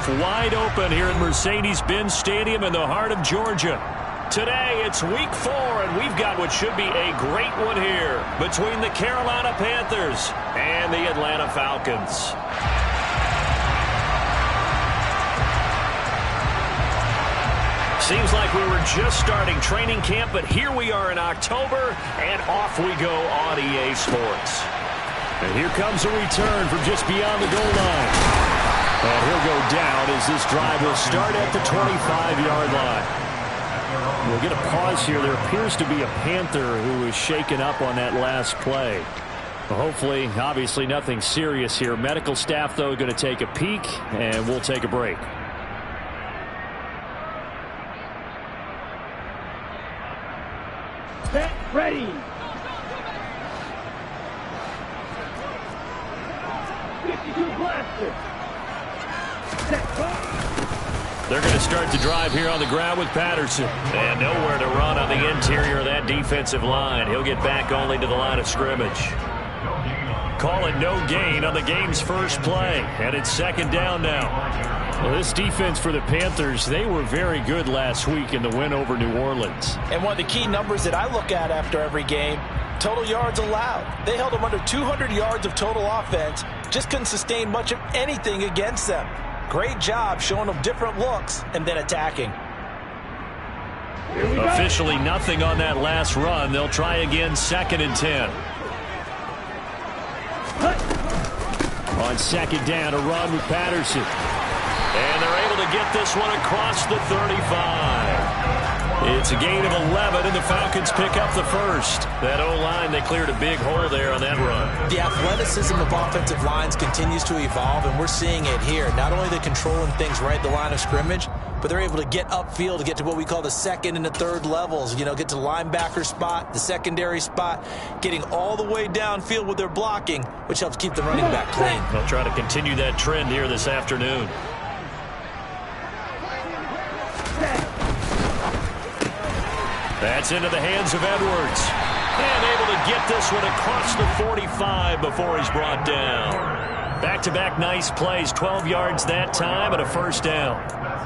off wide open here at Mercedes-Benz Stadium in the heart of Georgia. Today, it's week 4, and we've got what should be a great one here between the Carolina Panthers and the Atlanta Falcons. Seems like we were just starting training camp, but here we are in October, and off we go on EA Sports. And here comes a return from just beyond the goal line. And he'll go down as this drive will start at the 25-yard line. We'll get a pause here. There appears to be a Panther who is shaken up on that last play. Well, hopefully, obviously, nothing serious here. Medical staff, though, going to take a peek, and we'll take a break. Set, ready. 52 blaster. They're going to start the drive here on the ground with Patterson. And nowhere to run on the interior of that defensive line. He'll get back only to the line of scrimmage. Call it no gain on the game's first play. And it's second down now. Well, this defense for the Panthers, they were very good last week in the win over New Orleans. And one of the key numbers that I look at after every game, total yards allowed. They held them under 200 yards of total offense. Just couldn't sustain much of anything against them. Great job showing them different looks and then attacking. Officially nothing on that last run. They'll try again, 2nd and 10. On second down, a run with Patterson. And they're able to get this one across the 35. It's a gain of 11, and the Falcons pick up the first. That O-line, they cleared a big hole there on that run. The athleticism of offensive lines continues to evolve, and we're seeing it here. Not only they're controlling things right at the line of scrimmage, but they're able to get upfield to get to what we call the second and the third levels. You know, get to the linebacker spot, the secondary spot, getting all the way downfield with their blocking, which helps keep the running back clean. They'll try to continue that trend here this afternoon. That's into the hands of Edwards. And able to get this one across the 45 before he's brought down. Back-to-back nice plays, 12 yards that time and a first down.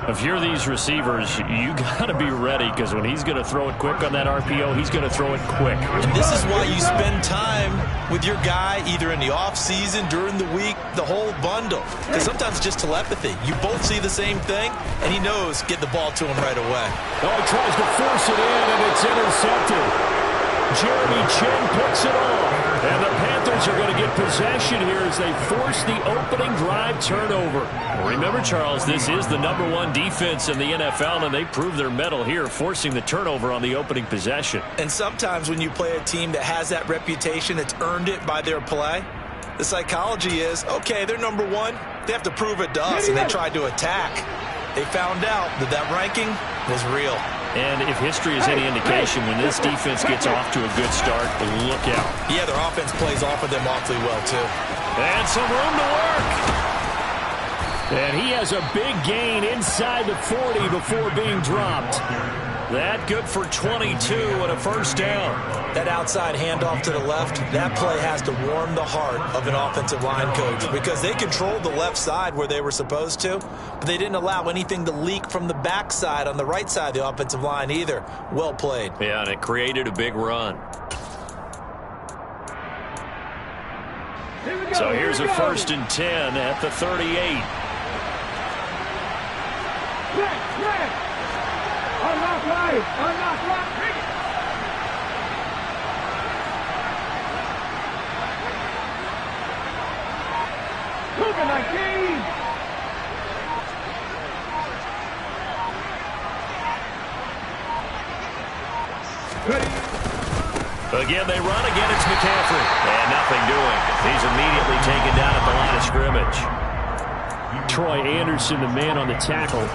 If you're these receivers, you got to be ready because when he's going to throw it quick on that RPO, he's going to throw it quick. And this is why you spend time with your guy either in the offseason, during the week, the whole bundle. Because sometimes it's just telepathy. You both see the same thing, and he knows get the ball to him right away. Oh, he tries to force it in, and it's intercepted. Jeremy Chin picks it off. And the Panthers are going to get possession here as they force the opening drive turnover. Well, remember, Charles, this is the #1 defense in the NFL, and they prove their mettle here, forcing the turnover on the opening possession. And sometimes when you play a team that has that reputation, that's earned it by their play, the psychology is, okay, they're #1. They have to prove it to us, and they tried to attack. They found out that that ranking was real. And if history is any indication, when this defense gets off to a good start, look out. Yeah, their offense plays off of them awfully well, too. And some room to work. And he has a big gain inside the 40 before being dropped. That good for 22 and a first down. That outside handoff to the left, that play has to warm the heart of an offensive line coach because they controlled the left side where they were supposed to, but they didn't allow anything to leak from the backside on the right side of the offensive line either. Well played. Yeah, and it created a big run. So here's a 1st and 10 at the 38. Unlock life! Unlock life! COVID-19! Again, they run. Again, it's McCaffrey. And nothing doing. He's immediately taken down at the line of scrimmage. Troy Anderson, the man on the tackle.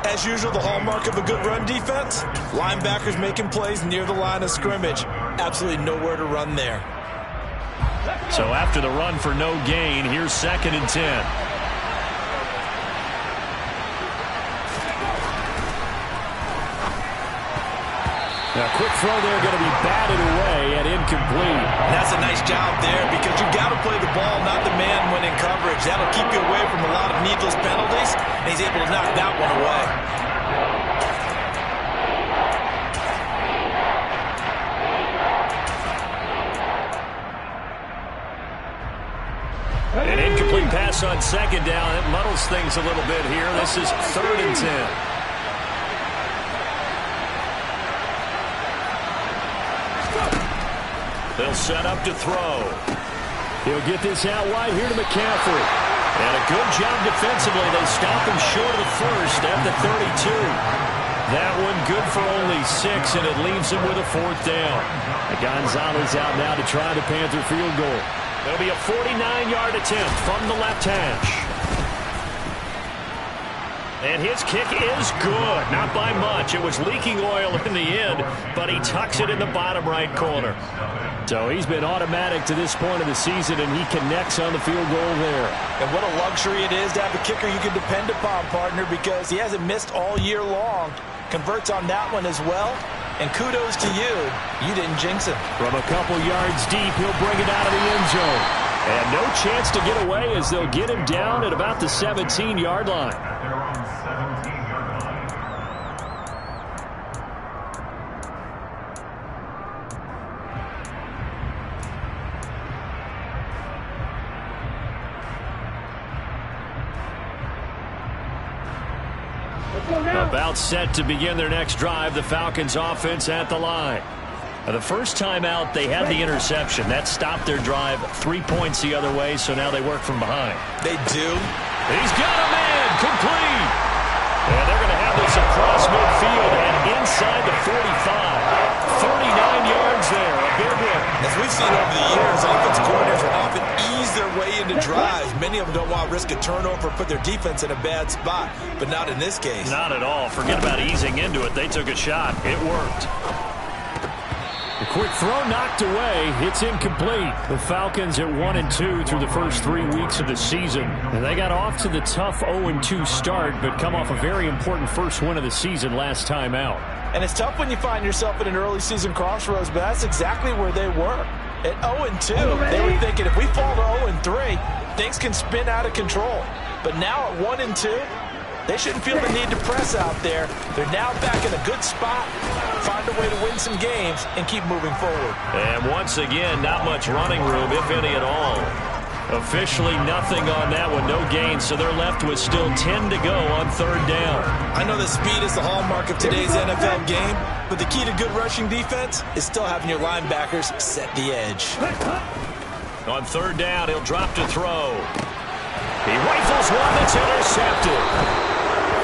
As usual, the hallmark of a good run defense, linebackers making plays near the line of scrimmage. Absolutely nowhere to run there. So after the run for no gain, here's 2nd and 10. Now, quick throw there, going to be batted away and incomplete. That's a nice job there because you got to play the ball, not the man when in coverage. That'll keep you away from a lot of needless penalties. he's able to knock that one away. An incomplete pass on second down. It muddles things a little bit here. This is 3rd and 10. They'll set up to throw. He'll get this out wide here to McCaffrey. And a good job defensively. They stop him short of the first at the 32. That one good for only 6, and it leaves him with a 4th down. Gonzalez out now to try the Panther field goal. It'll be a 49-yard attempt from the left hash. And his kick is good. Not by much. It was leaking oil in the end, but he tucks it in the bottom right corner. So he's been automatic to this point of the season, and he connects on the field goal there. And what a luxury it is to have a kicker you can depend upon, partner, because he hasn't missed all year long. Converts on that one as well. And kudos to you. You didn't jinx him. From a couple yards deep, he'll bring it out of the end zone. And no chance to get away as they'll get him down at about the 17-yard line. About set to begin their next drive, the Falcons offense at the line. The first time out, they had the interception. That stopped their drive 3 points the other way, so now they work from behind. They do. He's got a man, complete. And they're going to have this across midfield and inside the 45. 39 yards there, a big one. As we've seen over the years, offensive coordinators will often ease their way into drives. Many of them don't want to risk a turnover or put their defense in a bad spot, but not in this case. Not at all. Forget about easing into it. They took a shot. It worked. A quick throw knocked away. It's incomplete. The Falcons at 1-2 through the first 3 weeks of the season. And they got off to the tough 0-2 start, but come off a very important first win of the season last time out. And it's tough when you find yourself at an early season crossroads, but that's exactly where they were. At 0-2, they were thinking if we fall to 0-3, things can spin out of control. But now at 1-2, they shouldn't feel the need to press out there. They're now back in a good spot, find a way to win some games, and keep moving forward. And once again, not much running room, if any at all. Officially nothing on that one, no gain, so they're left with still 10 to go on 3rd down. I know that speed is the hallmark of today's NFL game, but the key to good rushing defense is still having your linebackers set the edge. On 3rd down, he'll drop to throw. He rifles one that's intercepted.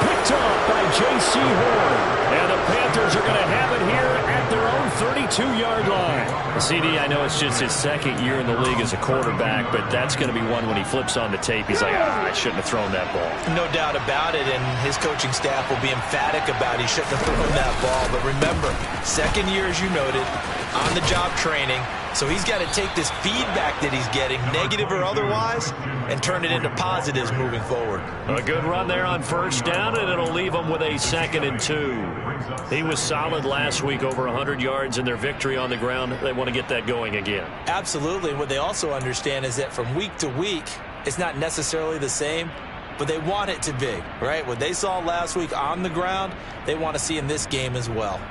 Picked up by J.C. Horn. And the Panthers are going to have it here at their own 32-yard line. CD, I know it's just his 2nd year in the league as a quarterback, but that's going to be one when he flips on the tape. He's like, I shouldn't have thrown that ball. No doubt about it, and his coaching staff will be emphatic about he shouldn't have thrown that ball. But remember, 2nd year, as you noted, on-the-job training. So he's got to take this feedback that he's getting, negative or otherwise, and turn it into positives moving forward. A good run there on 1st down, and it'll leave him with a 2nd and 2. He was solid last week, over 100 yards in their victory on the ground. They want to get that going again. Absolutely. What they also understand is that from week to week, it's not necessarily the same, but they want it to be, right? What they saw last week on the ground, they want to see in this game as well.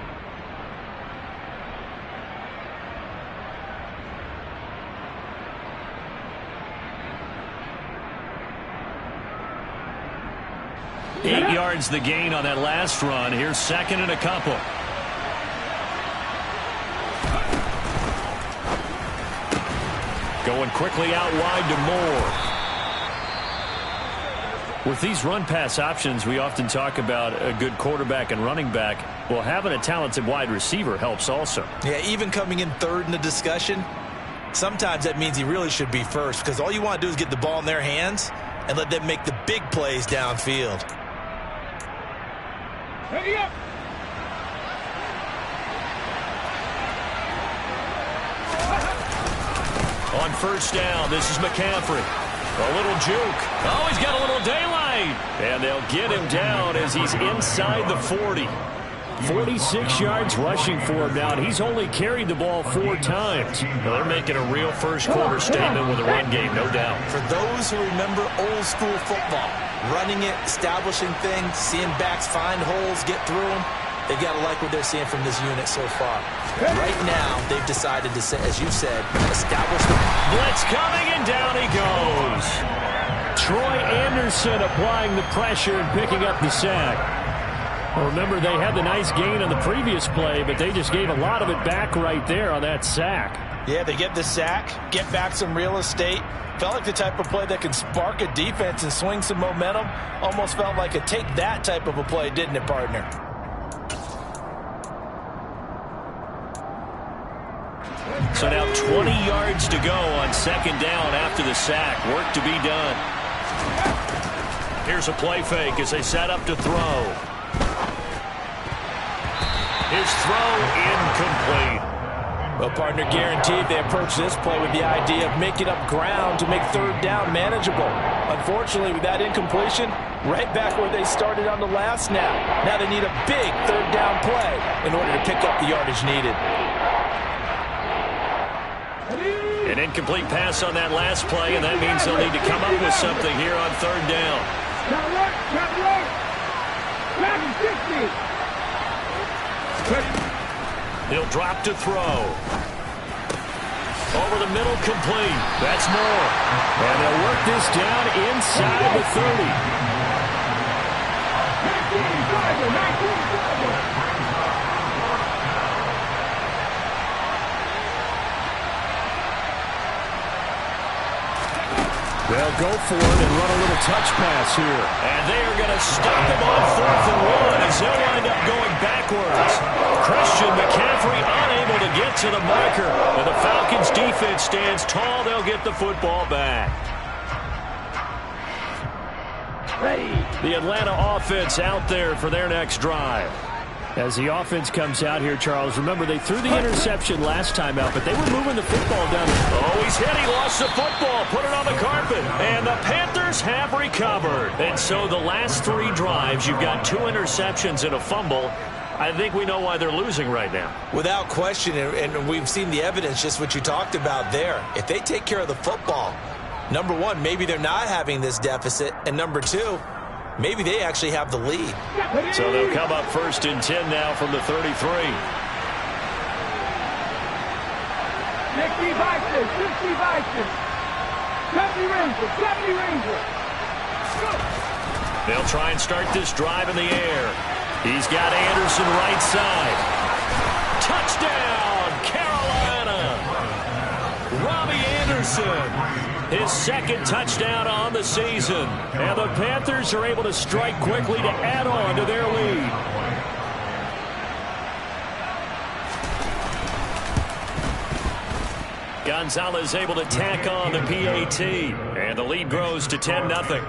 Eight yards the gain on that last run. Here's 2nd and a couple. Going quickly out wide to Moore. With these run-pass options, we often talk about a good quarterback and running back. Well, having a talented wide receiver helps also. Yeah, even coming in 3rd in the discussion, sometimes that means he really should be first, because all you want to do is get the ball in their hands and let them make the big plays downfield. Ready up. On 1st down, this is McCaffrey. A little juke. Oh, he's got a little daylight. And they'll get him down as he's inside the 40. 46 yards rushing for him now, and he's only carried the ball 4 times. Well, they're making a real first quarter statement with a run game, no doubt. For those who remember old school football, running it, establishing things, seeing backs find holes, get through them. They've got to like what they're seeing from this unit so far. Right now, they've decided to, as you said, establish the blitz coming, and down he goes. Troy Anderson applying the pressure and picking up the sack. Well, remember, they had the nice gain on the previous play, but they just gave a lot of it back right there on that sack. Yeah, they get the sack, get back some real estate. Felt like the type of play that can spark a defense and swing some momentum. Almost felt like a take that type of a play, didn't it, partner? So now 20 yards to go on second down after the sack. Work to be done. Here's a play fake as they set up to throw. His throw incomplete. Well, partner, guaranteed they approach this play with the idea of making up ground to make third down manageable. Unfortunately, with that incompletion, right back where they started on the last snap. Now they need a big third down play in order to pick up the yardage needed. An incomplete pass on that last play, and that means they'll need to come up with something here on third down. He'll drop to throw. Over the middle, complete. That's more. And they'll work this down inside the 30. They'll go for it and run a little touch pass here. And they are going to stop him on 4th and 1 as they'll wind up going backwards. Christian McCaffrey unable to get to the marker. And the Falcons defense stands tall. They'll get the football back. Ready. The Atlanta offense out there for their next drive. As the offense comes out here, Charles, remember they threw the interception last time out, but they were moving the football down. Oh, he's hit. He lost the football. Put it on the carpet. And the Panthers have recovered. And so the last 3 drives, you've got 2 interceptions and a fumble. I think we know why they're losing right now. Without question, and we've seen the evidence, just what you talked about there. If they take care of the football, number one, maybe they're not having this deficit. And number 2, maybe they actually have the lead. So they'll come up 1st and 10 now from the 33. 60 Vikings, 60 Vikings. 70 Rangers, 70 Rangers. They'll try and start this drive in the air. He's got Anderson right side. Touchdown, Carolina. Robbie Anderson. His 2nd touchdown on the season. And the Panthers are able to strike quickly to add on to their lead. Gonzalez able to tack on the PAT. And the lead grows to 10-0.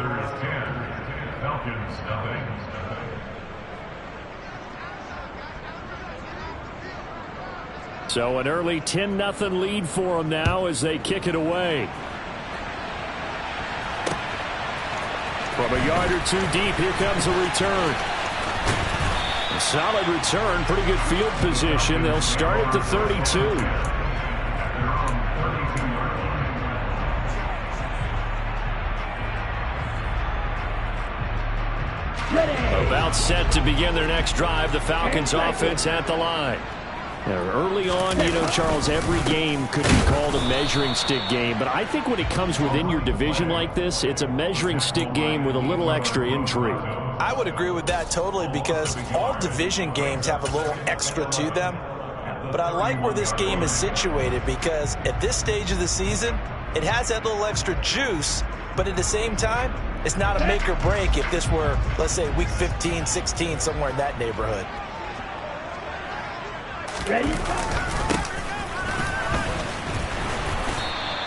So an early 10-0 lead for them now as they kick it away. From a yard or 2 deep, here comes a return. A solid return, pretty good field position. They'll start at the 32. About set to begin their next drive. The Falcons offense at the line. Now, early on, you know, Charles, every game could be called a measuring stick game. But I think when it comes within your division like this, it's a measuring stick game with a little extra intrigue. I would agree with that totally because all division games have a little extra to them. But I like where this game is situated because at this stage of the season, it has that little extra juice. But at the same time, it's not a make or break if this were, let's say, week 15, 16, somewhere in that neighborhood. Ready?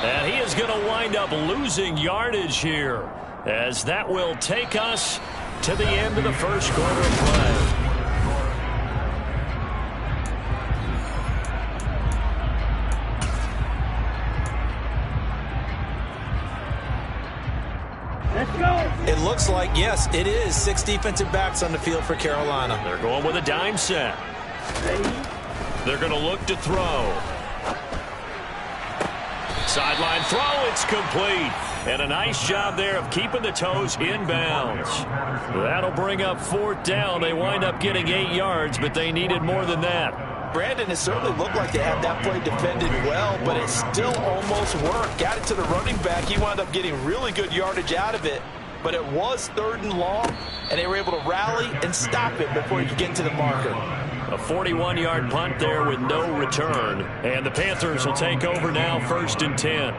And he is going to wind up losing yardage here as that will take us to the end of the first quarter of play. Let's go. It looks like, yes, it is 6 defensive backs on the field for Carolina. They're going with a dime set. They're going to look to throw. Sideline throw, it's complete. And a nice job there of keeping the toes in bounds. That'll bring up 4th down. They wind up getting 8 yards, but they needed more than that. Brandon, it certainly looked like they had that play defended well, but it still almost worked. Got it to the running back. He wound up getting really good yardage out of it, but it was 3rd and long, and they were able to rally and stop it before he could get to the marker. A 41-yard punt there with no return, and the Panthers will take over now, 1st and 10.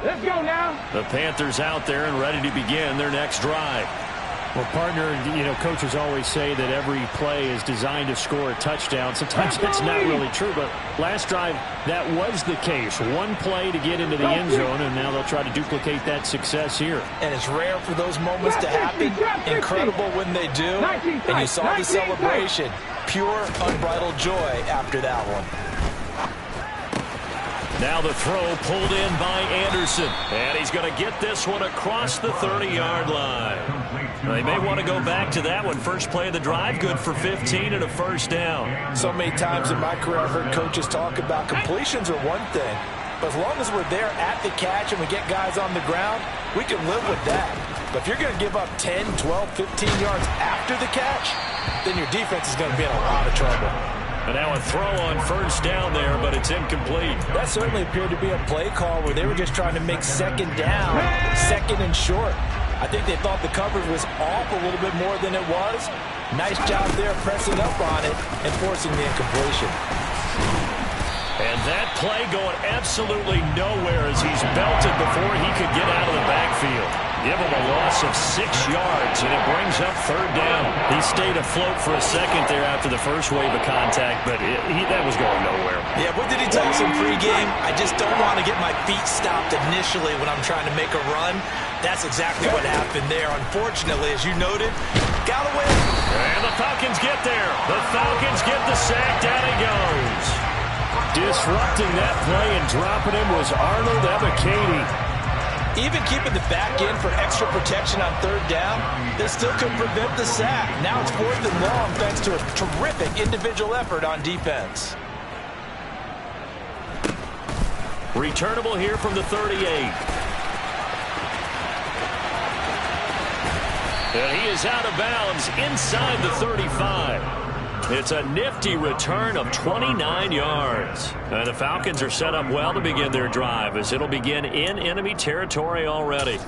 Let's go now. The Panthers out there and ready to begin their next drive. Well, partner, coaches always say that every play is designed to score a touchdown. Sometimes that's not really true, but last drive, that was the case. One play to get into the end zone, and now they'll try to duplicate that success here. And it's rare for those moments to happen. Incredible when they do. And you saw the celebration. Pure, unbridled joy after that one. Now the throw pulled in by Anderson. And he's going to get this one across the 30-yard line. They may want to go back to that one. First play of the drive, good for 15 and a 1st down. So many times in my career I've heard coaches talk about completions are one thing. But as long as we're there at the catch and we get guys on the ground, we can live with that. But if you're going to give up 10, 12, 15 yards after the catch, then your defense is going to be in a lot of trouble. And now a throw on 1st down there, but it's incomplete. That certainly appeared to be a play call where they were just trying to make 2nd down, 2nd and short. I think they thought the coverage was off a little bit more than it was. Nice job there pressing up on it and forcing the incompletion. And that play going absolutely nowhere as he's belted before he could get out of the backfield. Give him a loss of 6 yards, and it brings up 3rd down. He stayed afloat for a second there after the first wave of contact, but that was going nowhere. Yeah, what did he tell us in pregame? I just don't want to get my feet stopped initially when I'm trying to make a run. That's exactly what happened there. Unfortunately, as you noted, got away. And the Falcons get there. The Falcons get the sack. Down he goes. Disrupting that play and dropping him was Arnold Ebiketie. Even keeping the back end for extra protection on 3rd down, they still could prevent the sack. Now it's 4th and long thanks to a terrific individual effort on defense. Returnable here from the 38. And he is out of bounds inside the 35. It's a nifty return of 29 yards. And the Falcons are set up well to begin their drive as it'll begin in enemy territory already.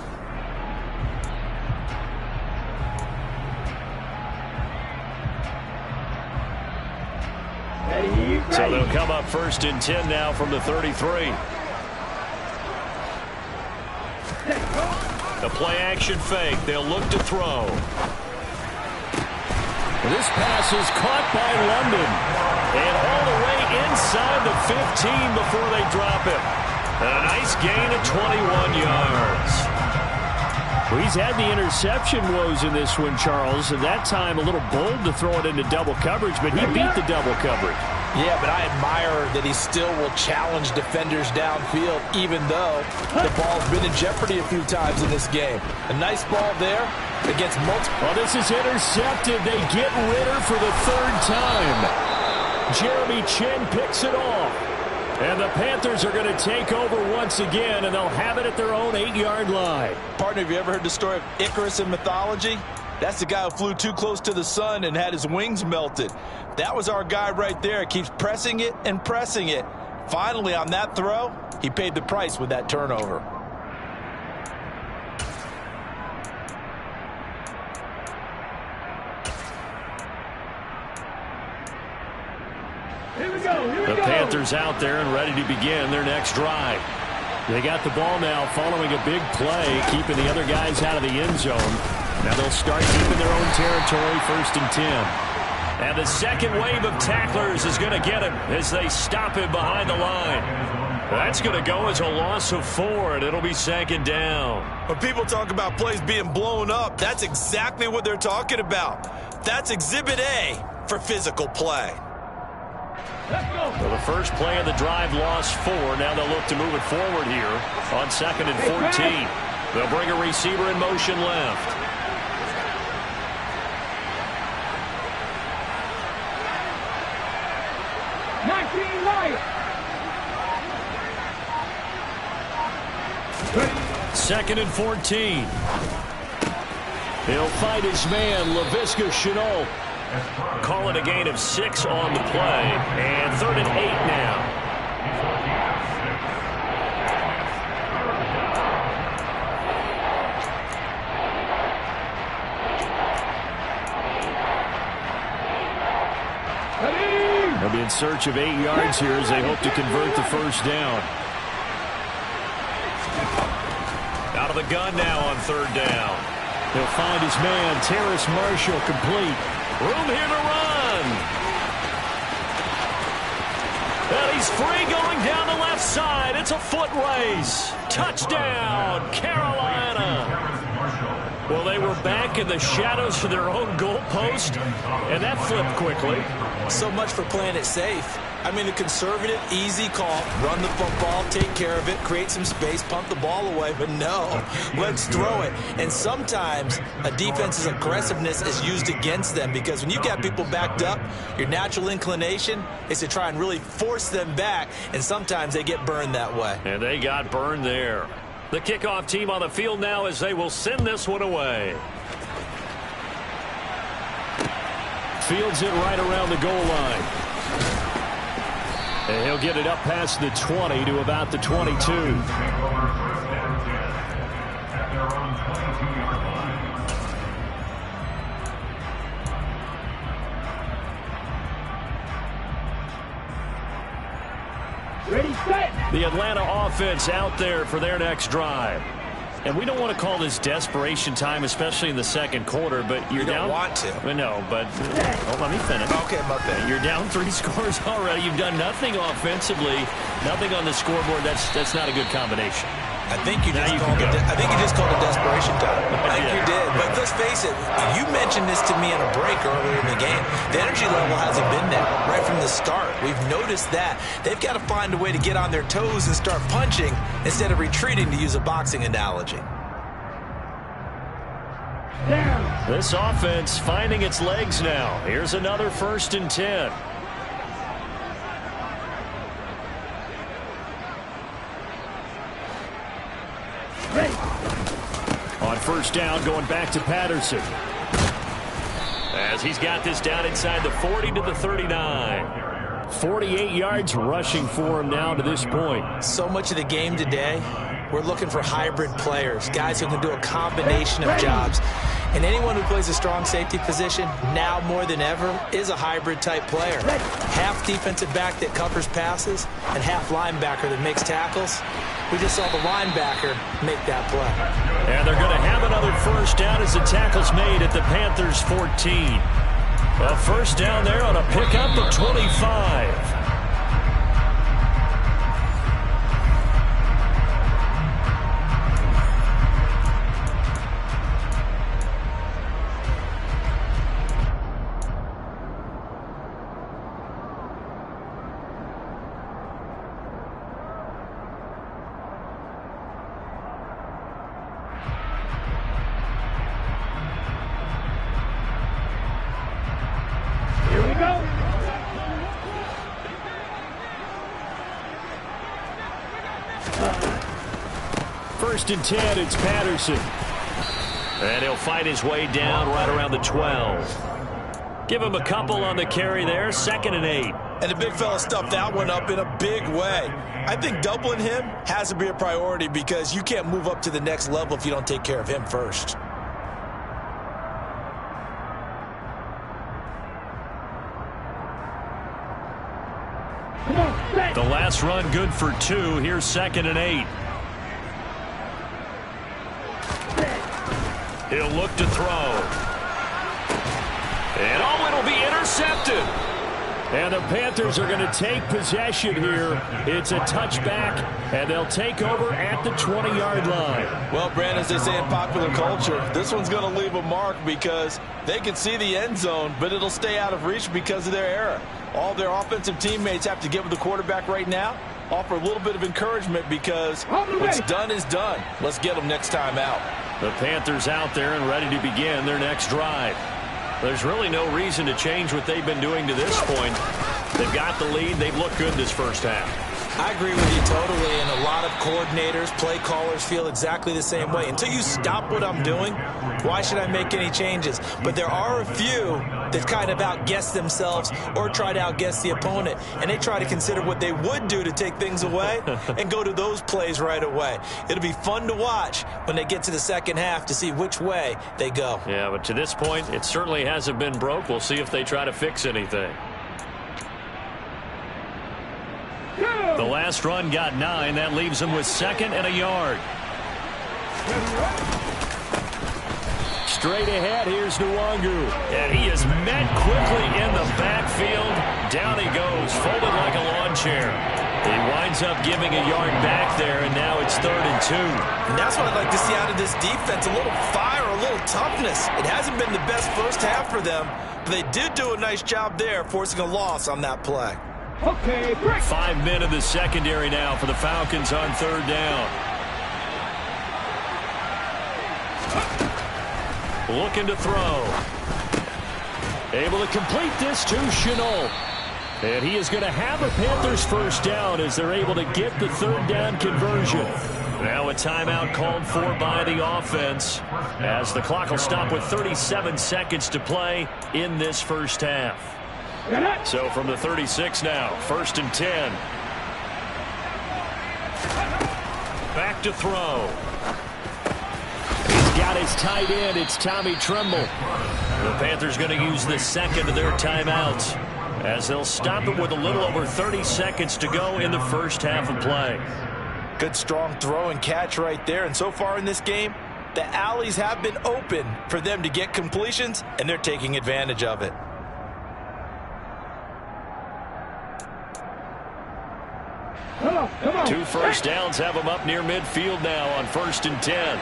So they'll come up 1st and 10 now from the 33. The play action fake. They'll look to throw. This pass is caught by London. And all the way inside the 15 before they drop it. A nice gain of 21 yards. Well, he's had the interception woes in this one, Charles. And that time a little bold to throw it into double coverage, but he beat the double coverage. Yeah, but I admire that he still will challenge defenders downfield, even though the ball's been in jeopardy a few times in this game. A nice ball there against multiple. Well, this is intercepted. They get Ritter for the 3rd time. Jeremy Chin picks it off. And the Panthers are going to take over once again, and they'll have it at their own 8-yard line. Partner, have you ever heard the story of Icarus in mythology? That's the guy who flew too close to the sun and had his wings melted. That was our guy right there. Keeps pressing it and pressing it. Finally, on that throw, he paid the price with that turnover. The Panthers out there and ready to begin their next drive. They got the ball now following a big play, keeping the other guys out of the end zone. Now they'll start keeping their own territory, 1st and 10. And the second wave of tacklers is going to get him as they stop him behind the line. That's going to go as a loss of 4, and it'll be 2nd down. When people talk about plays being blown up, that's exactly what they're talking about. That's Exhibit A for physical play. So the first play of the drive lost 4. Now they'll look to move it forward here on 2nd and 14. They'll bring a receiver in motion left. 2nd and 14. He'll fight his man, Laviska Shenault. Call it a gain of 6 on the play. And 3rd and 8 now. They'll be in search of 8 yards here as they hope to convert the first down. Out of the gun now on 3rd down. He'll find his man, Terrace Marshall, complete. Room here to run. And he's free going down the left side. It's a foot race. Touchdown, Carolina. Well, they were back in the shadows for their own goalpost, and that flipped quickly. So much for playing it safe. I mean, a conservative, easy call, run the football, take care of it, create some space, pump the ball away, but no, let's throw it. And sometimes a defense's aggressiveness is used against them because when you got people backed up, your natural inclination is to try and really force them back, and sometimes they get burned that way. And they got burned there. The kickoff team on the field now as they will send this one away. Fields it right around the goal line. And he'll get it up past the 20 to about the 22. Ready, set. The Atlanta offense out there for their next drive. And we don't want to call this desperation time, especially in the second quarter, but you're down. You don't want to. No, but let me finish. Okay, my bad. You're down 3 scores already. You've done nothing offensively, nothing on the scoreboard. That's not a good combination. I think you just called it desperation time. I think you did. But let's face it, you mentioned this to me in a break earlier in the game. The energy level hasn't been there right from the start. We've noticed that. They've got to find a way to get on their toes and start punching instead of retreating, to use a boxing analogy. Down. This offense finding its legs now. Here's another 1st and 10. On 1st down, going back to Patterson. As he's got this down inside the 40 to the 39. 48 yards rushing for him now to this point. So much of the game today, we're looking for hybrid players, guys who can do a combination of jobs. And anyone who plays a strong safety position, now more than ever, is a hybrid-type player. Half defensive back that covers passes and half linebacker that makes tackles. We just saw the linebacker make that play. And they're going to have another 1st down as the tackle's made at the Panthers' 14. A 1st down there on a pickup of 25. Here we go. 1st and 10, it's Patterson. And he'll fight his way down right around the 12. Give him a couple on the carry there. 2nd and 8. And the big fella stuffed that one up in a big way. I think doubling him has to be a priority because you can't move up to the next level if you don't take care of him first. Come on, set. The last run good for 2. Here's 2nd and 8. He'll look to throw. And it'll be intercepted. And the Panthers are going to take possession here. It's a touchback, and they'll take over at the 20-yard line. Well, Brandon, as they say in popular culture, this one's going to leave a mark because they can see the end zone, but it'll stay out of reach because of their error. All their offensive teammates have to get with the quarterback right now, offer a little bit of encouragement because what's done is done. Let's get them next time out. The Panthers out there and ready to begin their next drive. There's really no reason to change what they've been doing to this point. They've got the lead. They've looked good this first half. I agree with you totally, and a lot of coordinators, play callers feel exactly the same way. Until you stop what I'm doing, why should I make any changes? But there are a few that kind of outguess themselves or try to outguess the opponent, and they try to consider what they would do to take things away and go to those plays right away. It'll be fun to watch when they get to the second half to see which way they go. Yeah, but to this point, it certainly hasn't been broke. We'll see if they try to fix anything. The last run got 9. That leaves him with 2nd and a yard. Straight ahead, here's Nwangu. And he is met quickly in the backfield. Down he goes, folded like a lawn chair. He winds up giving a yard back there, and now it's 3rd and 2. And that's what I'd like to see out of this defense, a little fire, a little toughness. It hasn't been the best first half for them, but they did do a nice job there, forcing a loss on that play. Okay, break. 5 men in the secondary now for the Falcons on 3rd down. Looking to throw. Able to complete this to Chenault. And he is going to have a Panthers first down as they're able to get the 3rd down conversion. Now a timeout called for by the offense as the clock will stop with 37 seconds to play in this first half. So from the 36 now, 1st and 10. Back to throw. He's got his tight end. It's Tommy Tremble. The Panthers going to use the 2nd of their timeouts as they'll stop it with a little over 30 seconds to go in the first half of play. Good strong throw and catch right there. And so far in this game, the alleys have been open for them to get completions, and they're taking advantage of it. Come on. 2 first downs have him up near midfield now on 1st and 10.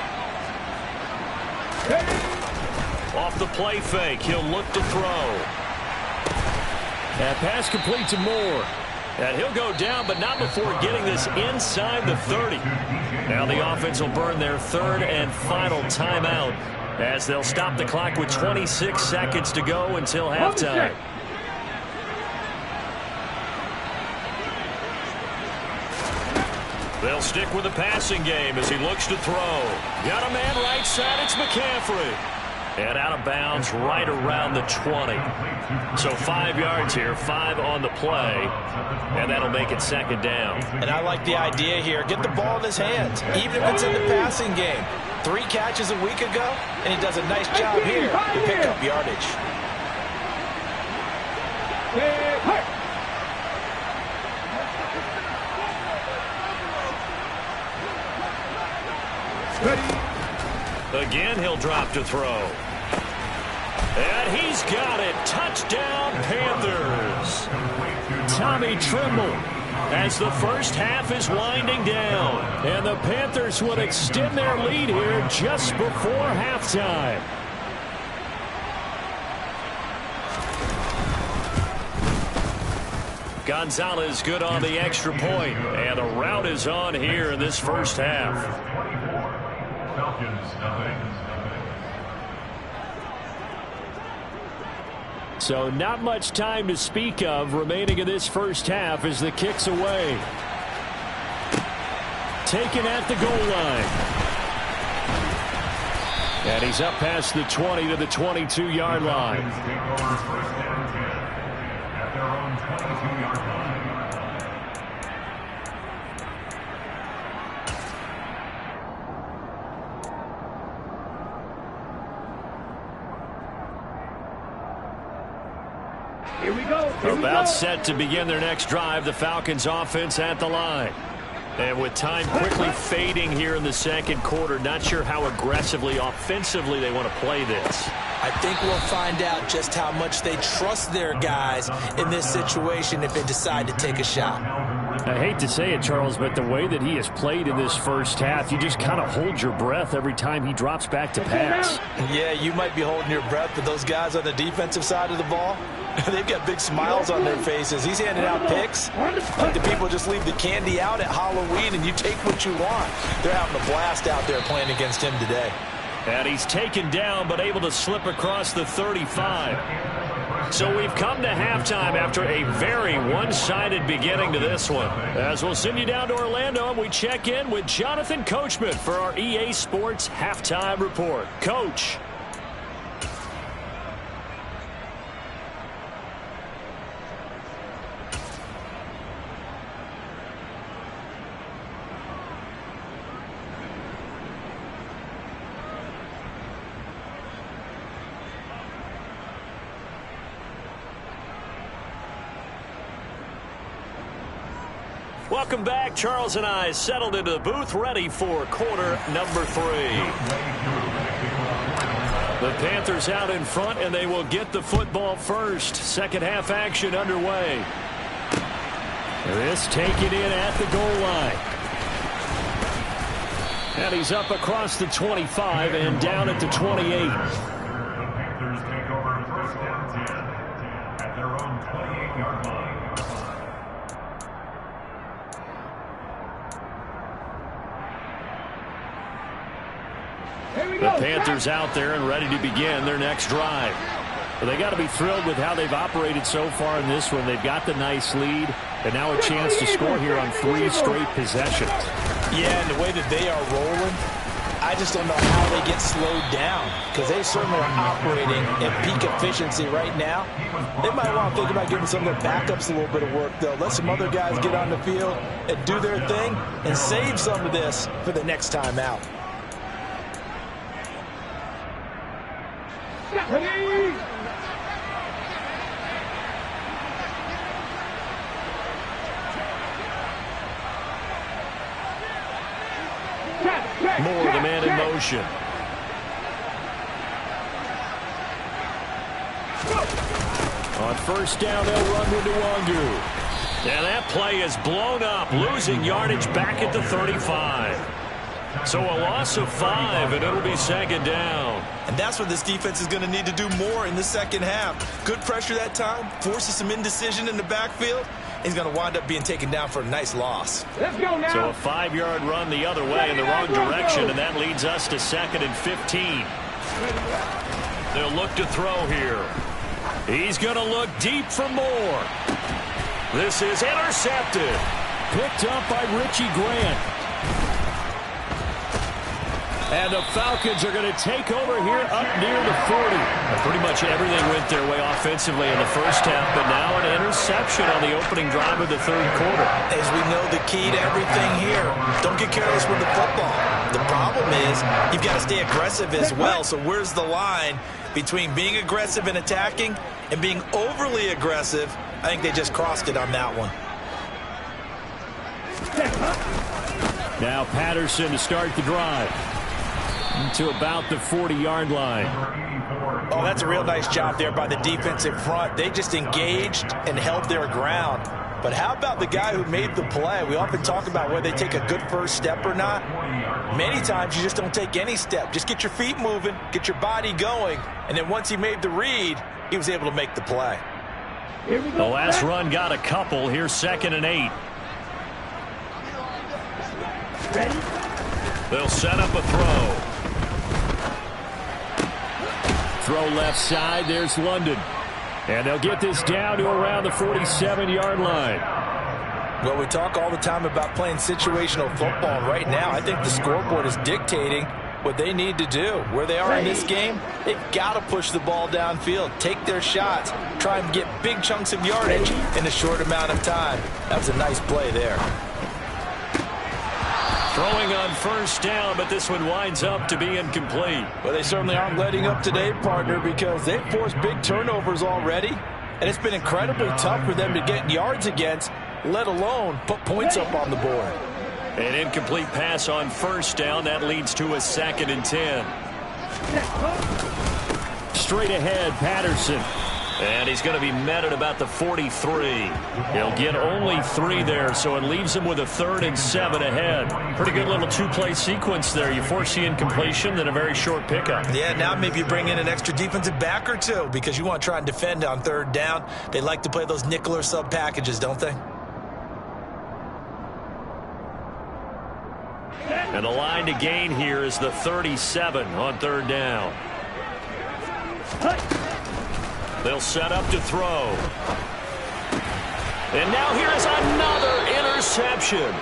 Off the play fake, he'll look to throw. That pass complete to Moore. And he'll go down, but not before getting this inside the 30. Now the offense will burn their 3rd and final timeout as they'll stop the clock with 26 seconds to go until halftime. They'll stick with the passing game as he looks to throw. Got a man right side, it's McCaffrey. And out of bounds right around the 20. So 5 yards here, 5 on the play, and that'll make it 2nd down. And I like the idea here. Get the ball in his hands, even if it's in the passing game. 3 catches a week ago, and he does a nice job here to pick up yardage. Again, he'll drop to throw. And he's got it. Touchdown, Panthers. Tommy Tremble as the first half is winding down. And the Panthers would extend their lead here just before halftime. Gonzalez good on the extra point. And the route is on here in this first half. So not much time to speak of remaining in this first half as the kick's away. Taken at the goal line. And he's up past the 20 to the 22-yard line. At their own 22-yard line. Here we go. About set to begin their next drive, the Falcons offense at the line. And with time quickly fading here in the second quarter, not sure how aggressively, offensively they want to play this. I think we'll find out just how much they trust their guys in this situation if they decide to take a shot. I hate to say it, Charles, but the way that he has played in this first half, you just kind of hold your breath every time he drops back to pass. Yeah, you might be holding your breath, but those guys on the defensive side of the ball, they've got big smiles on their faces. He's handing out picks like the people just leave the candy out at Halloween and you take what you want. They're having a blast out there playing against him today. And he's taken down but able to slip across the 35. So we've come to halftime after a very one-sided beginning to this one. As we'll send you down to Orlando, and we check in with Jonathan Coachman for our EA Sports Halftime Report. Coach. Welcome back. Charles and I settled into the booth, ready for quarter number 3. The Panthers out in front, and they will get the football first. Second half action underway. This taken in at the goal line. And he's up across the 25 and down at the 28. Panthers take over first and 10 at their own 28-yard line. The Panthers out there and ready to begin their next drive. Well, they got to be thrilled with how they've operated so far in this one. They've got the nice lead, and now a chance to score here on 3 straight possessions. Yeah, and the way that they are rolling, I just don't know how they get slowed down, because they certainly are operating at peak efficiency right now. They might want to think about giving some of their backups a little bit of work, though. Let some other guys get on the field and do their thing and save some of this for the next time out. More of the man in motion. On first down, they'll run with Nwangu. And that play is blown up, losing yardage back at the 35. So a loss of 5, and it'll be second down. And that's what this defense is going to need to do more in the second half. Good pressure that time, forces some indecision in the backfield. He's going to wind up being taken down for a nice loss. Let's go now. So a 5-yard run the other way in the wrong direction, and that leads us to second and 15. They'll look to throw here. He's going to look deep for more. This is intercepted. Picked up by Richie Grant. And the Falcons are going to take over here up near the 40. Pretty much everything went their way offensively in the first half, but now an interception on the opening drive of the third quarter. As we know, the key to everything here, don't get careless with the football. The problem is you've got to stay aggressive as well. So where's the line between being aggressive and attacking and being overly aggressive? I think they just crossed it on that one. Now Patterson to start the drive. To about the 40-yard line. Oh, that's a real nice job there by the defensive front. They just engaged and held their ground. But how about the guy who made the play? We often talk about whether they take a good first step or not. Many times you just don't take any step. Just get your feet moving, get your body going, and then once he made the read, he was able to make the play. The last run got a couple. Here's second and 8. They'll set up a throw. Throw left side. There's London. And they'll get this down to around the 47-yard line. Well, we talk all the time about playing situational football. And right now, I think the scoreboard is dictating what they need to do. Where they are in this game, they've got to push the ball downfield, take their shots, try and get big chunks of yardage in a short amount of time. That was a nice play there. Throwing on first down, but this one winds up to be incomplete. Well, they certainly aren't letting up today, partner, because they've forced big turnovers already. And it's been incredibly tough for them to get yards against, let alone put points up on the board. An incomplete pass on first down. That leads to a second and 10. Straight ahead, Patterson. And he's going to be met at about the 43. He'll get only 3 there, so it leaves him with a 3rd and 7 ahead. Pretty good little 2-play sequence there. You force the incompletion, then a very short pickup. Yeah, now maybe you bring in an extra defensive back or two because you want to try and defend on 3rd down. They like to play those nickel or sub packages, don't they? And the line to gain here is the 37 on 3rd down. They'll set up to throw. And now here is another interception.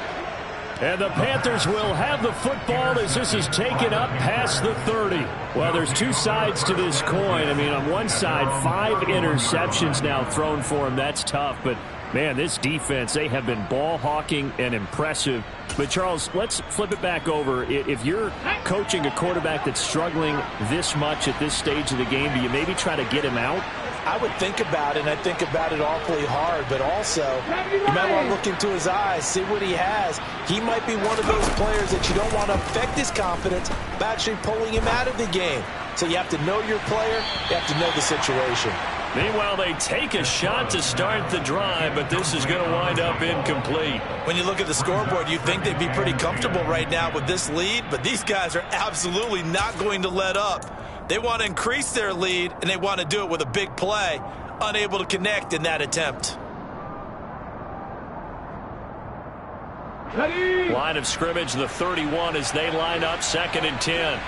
And the Panthers will have the football as this is taken up past the 30. Well, there's two sides to this coin. I mean, on one side, 5 interceptions now thrown for him. That's tough. But, man, this defense, they have been ball hawking and impressive. But, Charles, let's flip it back over. If you're coaching a quarterback that's struggling this much at this stage of the game, do you maybe try to get him out? I would think about it, and I think about it awfully hard, but also you might want to look into his eyes, see what he has. He might be one of those players that you don't want to affect his confidence by actually pulling him out of the game. So you have to know your player, you have to know the situation. Meanwhile, they take a shot to start the drive, but this is going to wind up incomplete. When you look at the scoreboard, you'd think they'd be pretty comfortable right now with this lead, but these guys are absolutely not going to let up. They want to increase their lead, and they want to do it with a big play. Unable to connect in that attempt. Ready. Line of scrimmage, the 31 as they line up, 2nd and 10.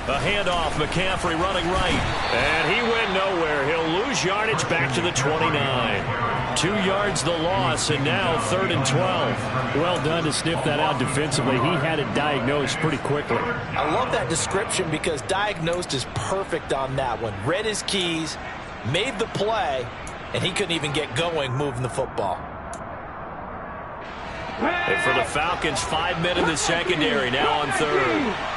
A handoff, McCaffrey running right. And he went nowhere. He'll lose yardage back to the 29. 2 yards the loss, and now 3rd and 12. Well done to sniff that out defensively. He had it diagnosed pretty quickly. I love that description because diagnosed is perfect on that one. Read his keys, made the play, and he couldn't even get going moving the football. And for the Falcons, 5 men in the secondary, now on 3rd.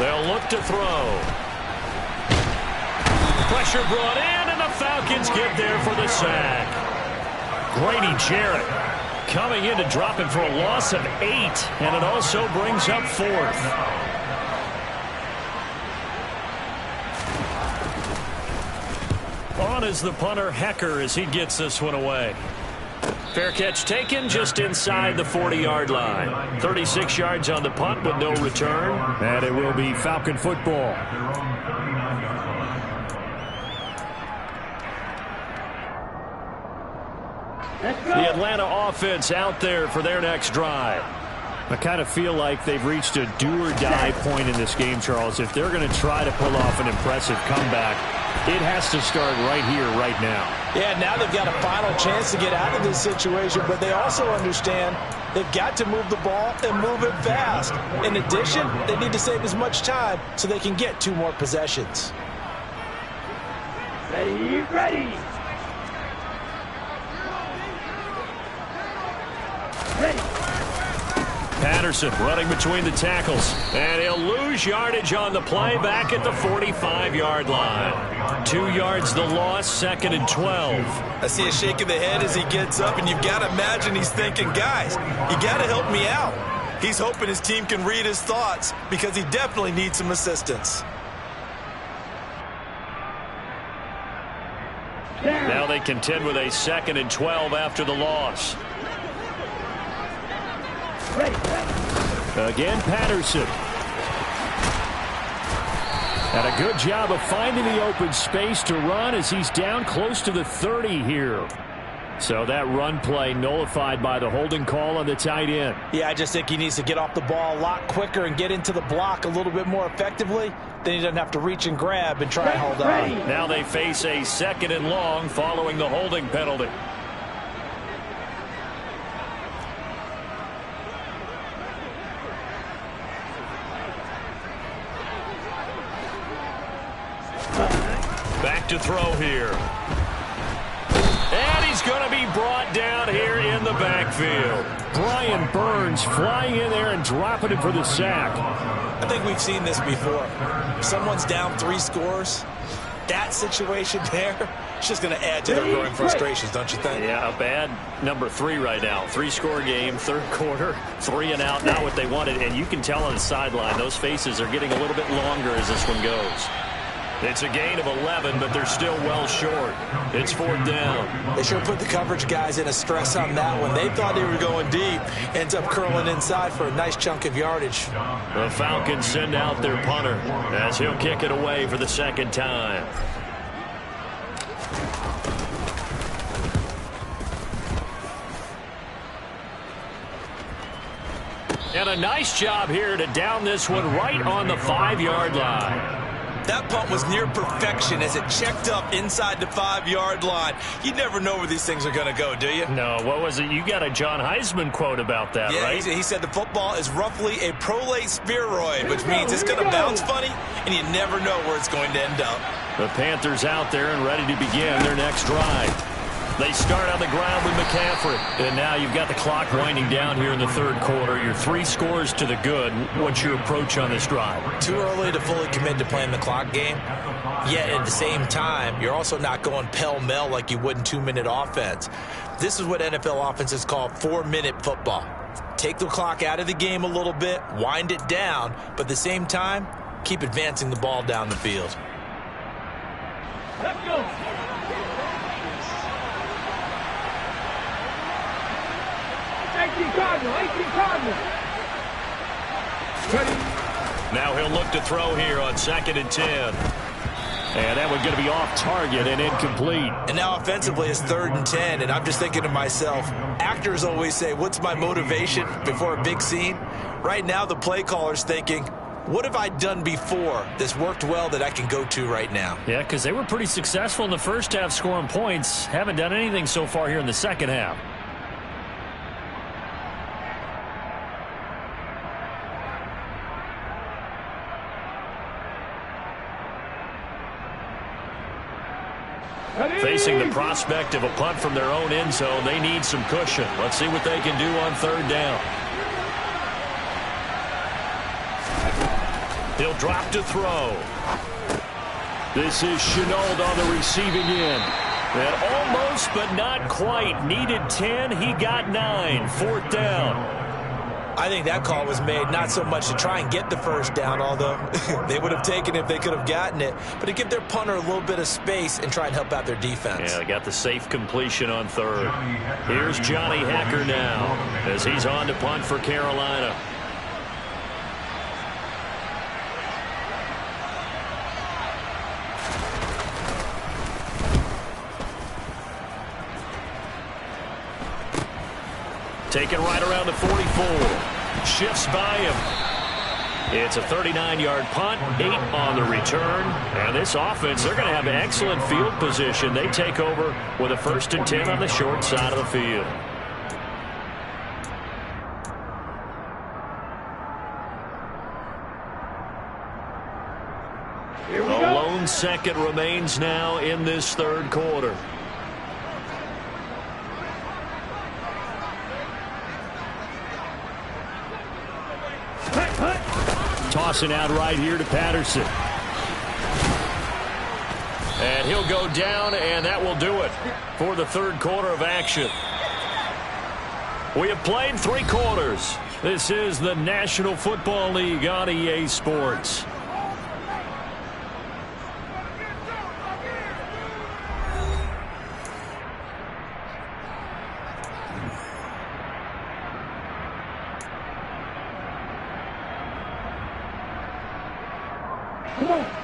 They'll look to throw. Pressure brought in, and the Falcons get there for the sack. Grady Jarrett coming in to drop him for a loss of 8, and it also brings up 4th. On is the punter, Hecker, as he gets this one away. Fair catch taken just inside the 40-yard line. 36 yards on the punt with no return. And it will be Falcon football. The Atlanta offense out there for their next drive. I kind of feel like they've reached a do-or-die point in this game, Charles. If they're going to try to pull off an impressive comeback, it has to start right here, right now. Yeah, now they've got a final chance to get out of this situation, but they also understand they've got to move the ball and move it fast. In addition, they need to save as much time so they can get 2 more possessions. Ready, ready. Ready. Patterson running between the tackles, and he'll lose yardage on the play back at the 45-yard line. 2 yards the loss, 2nd and 12. I see a shake of the head as he gets up, and you've got to imagine he's thinking, guys, you got to help me out. He's hoping his team can read his thoughts because he definitely needs some assistance. Now they contend with a 2nd and 12 after the loss. Again, Patterson. And a good job of finding the open space to run as he's down close to the 30 here. So that run play nullified by the holding call on the tight end. Yeah, I just think he needs to get off the ball a lot quicker and get into the block a little bit more effectively. Then he doesn't have to reach and grab and try and hold on. Now they face a 2nd and long following the holding penalty. Back to throw here. And he's going to be brought down here in the backfield. Brian Burns flying in there and dropping it for the sack. I think we've seen this before. If someone's down 3 scores, that situation there, it's just going to add to their growing frustrations, don't you think? Yeah, a bad number 3 right now. 3-score game, 3rd quarter, 3 and out, not what they wanted. And you can tell on the sideline, those faces are getting a little bit longer as this one goes. It's a gain of 11, but they're still well short. It's 4th down. They sure put the coverage guys in a stress on that one. They thought they were going deep. Ends up curling inside for a nice chunk of yardage. The Falcons send out their punter as he'll kick it away for the 2nd time. And And a nice job here to down this one right on the 5-yard line. That punt was near perfection as it checked up inside the 5-yard line. You never know where these things are going to go, do you? No, what was it? You got a John Heisman quote about that, right? Yeah, he said the football is roughly a prolate spheroid, which means it's going to bounce funny, and you never know where it's going to end up. The Panthers out there and ready to begin their next drive. They start on the ground with McCaffrey. And now you've got the clock winding down here in the third quarter. You're 3 scores to the good. What's your approach on this drive? Too early to fully commit to playing the clock game. Yet at the same time, you're also not going pell-mell like you would in 2-minute offense. This is what NFL offenses call 4-minute football. Take the clock out of the game a little bit, wind it down, but at the same time, keep advancing the ball down the field. Let's go. 18 Cardinal. Now he'll look to throw here on 2nd and 10. And that one's going to be off target and incomplete. And now offensively it's 3rd and 10, and I'm just thinking to myself, actors always say, what's my motivation before a big scene? Right now the play caller's thinking, what have I done before that's worked well that I can go to right now? Yeah, because they were pretty successful in the first half scoring points. Haven't done anything so far here in the second half. Facing the prospect of a punt from their own end zone, they need some cushion. Let's see what they can do on 3rd down. He'll drop to throw. This is Chenault on the receiving end. And almost, but not quite. Needed 10. He got 9. 4th down. I think that call was made not so much to try and get the 1st down, although they would have taken it if they could have gotten it, but to give their punter a little bit of space and try and help out their defense. Yeah, they got the safe completion on 3rd. Here's Johnny Hecker now as he's on to punt for Carolina. Taken right around the 44. Shifts by him. It's a 39-yard punt, 8 on the return. And this offense, they're going to have an excellent field position. They take over with a 1st and 10 on the short side of the field. A lone second remains now in this 3rd quarter. Tossing out right here to Patterson. And he'll go down, and that will do it for the 3rd quarter of action. We have played 3 quarters. This is the National Football League on EA Sports.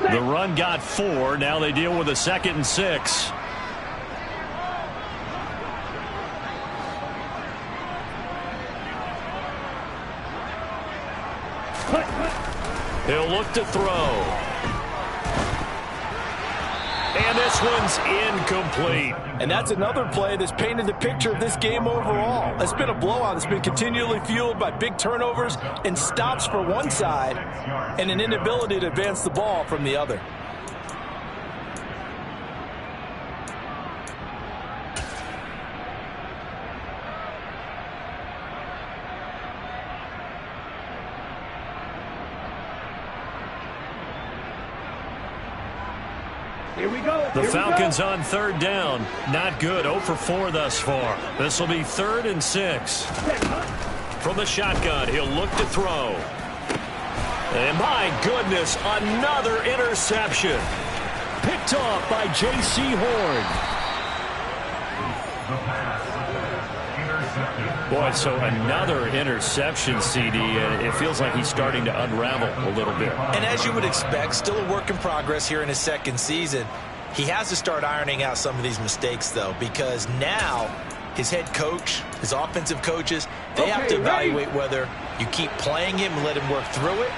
The run got 4. Now they deal with a 2nd and 6. He'll look to throw. And this one's incomplete. And that's another play that's painted the picture of this game overall. It's been a blowout. It's been continually fueled by big turnovers and stops for one side and an inability to advance the ball from the other. The Falcons on 3rd down. Not good. 0 for 4 thus far. This will be 3rd and 6. From the shotgun, he'll look to throw. And my goodness, another interception. Picked off by J.C. Horn. Boy, so another interception, CD, and it feels like he's starting to unravel a little bit. And as you would expect, still a work in progress here in his 2nd season. He has to start ironing out some of these mistakes, though, because now his head coach, his offensive coaches, They have to evaluate whether you keep playing him and let him work through it,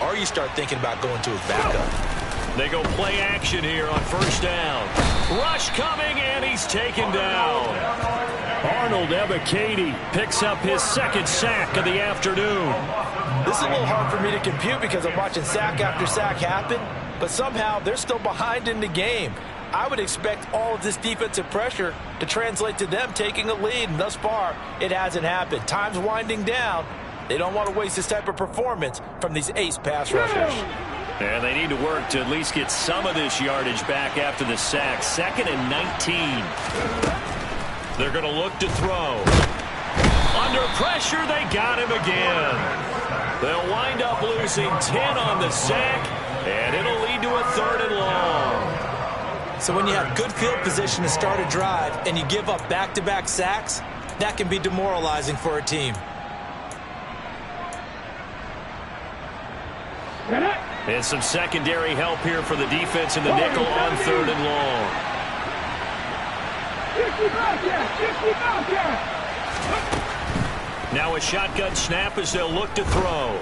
or you start thinking about going to his backup. They go play action here on first down. Rush coming, and he's taken down. Arnold Ebiketie picks up his second sack of the afternoon. This is a little hard for me to compute because I'm watching sack after sack happen, but somehow they're still behind in the game. I would expect all of this defensive pressure to translate to them taking a lead, and thus far, it hasn't happened. Time's winding down. They don't want to waste this type of performance from these ace pass rushers. And they need to work to at least get some of this yardage back after the sack. 2nd and 19. They're going to look to throw. Under pressure, they got him again. They'll wind up losing 10 on the sack, and it'll lead to a 3rd and long. So when you have good field position to start a drive and you give up back-to-back sacks, that can be demoralizing for a team. And some secondary help here for the defense in the nickel on 3rd and long. Now a shotgun snap as they'll look to throw.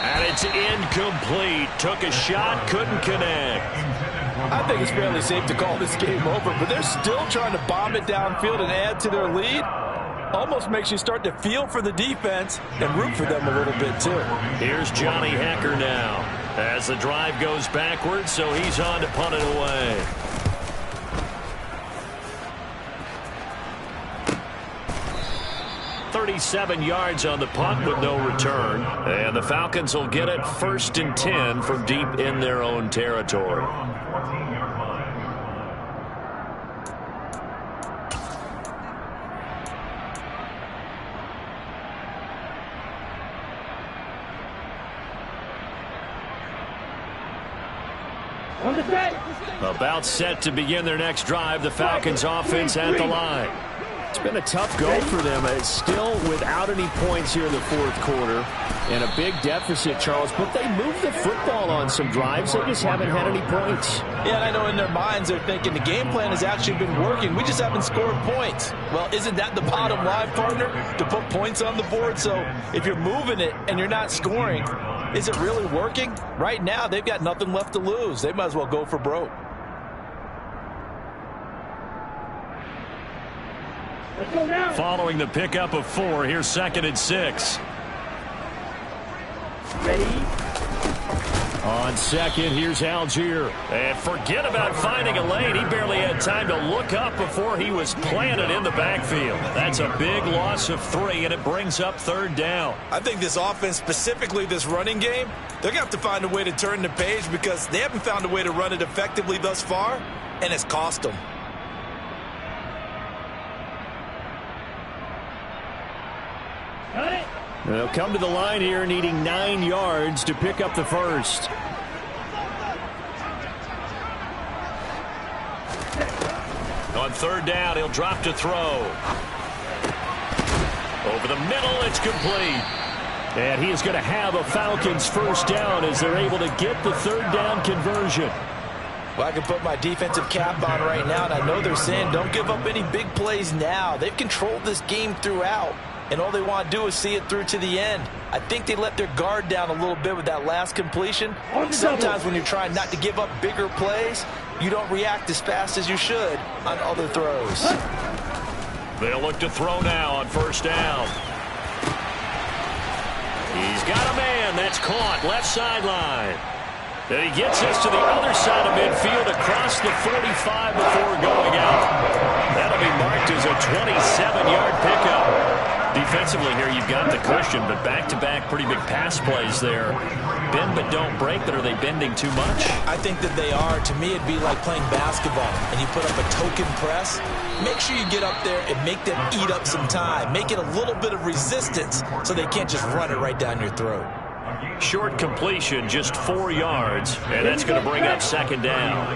And it's incomplete. Took a shot, couldn't connect. I think it's fairly safe to call this game over, but they're still trying to bomb it downfield and add to their lead. Almost makes you start to feel for the defense and root for them a little bit, too. Here's Johnny Hecker now as the drive goes backwards, so he's on to punt it away. .37 yards on the punt with no return. And the Falcons will get it 1st and 10 from deep in their own territory. About set to begin their next drive. The Falcons offense at the line. It's been a tough go for them. It's still without any points here in the 4th quarter. And a big deficit, Charles. But they moved the football on some drives. They just haven't had any points. Yeah, and I know in their minds they're thinking the game plan has actually been working. We just haven't scored points. Well, isn't that the bottom line, partner? To put points on the board? So if you're moving it and you're not scoring, is it really working? Right now, they've got nothing left to lose. They might as well go for broke. Following the pickup of 4, here's 2nd and 6. Ready? On 2nd, here's Algier. And forget about finding a lane. He barely had time to look up before he was planted in the backfield. That's a big loss of 3, and it brings up 3rd down. I think this offense, specifically this running game, they're going to have to find a way to turn the page because they haven't found a way to run it effectively thus far, and it's cost them. They'll come to the line here needing 9 yards to pick up the first. On 3rd down, he'll drop to throw. Over the middle, it's complete. And he is going to have a Falcons first down as they're able to get the 3rd down conversion. Well, I can put my defensive cap on right now, and I know they're saying don't give up any big plays now. They've controlled this game throughout, and all they want to do is see it through to the end. I think they let their guard down a little bit with that last completion. Sometimes when you're trying not to give up bigger plays, you don't react as fast as you should on other throws. They'll look to throw now on 1st down. He's got a man. That's caught. Left sideline. And he gets us to the other side of midfield across the 45 before going out. That'll be marked as a 27-yard pickup. Defensively here, you've got the cushion, but back-to-back pretty big pass plays there. Bend but don't break, but are they bending too much? I think that they are. To me, it'd be like playing basketball, and you put up a token press. Make sure you get up there and make them eat up some time. Make it a little bit of resistance so they can't just run it right down your throat. Short completion, just 4 yards, and that's going to bring up 2nd down.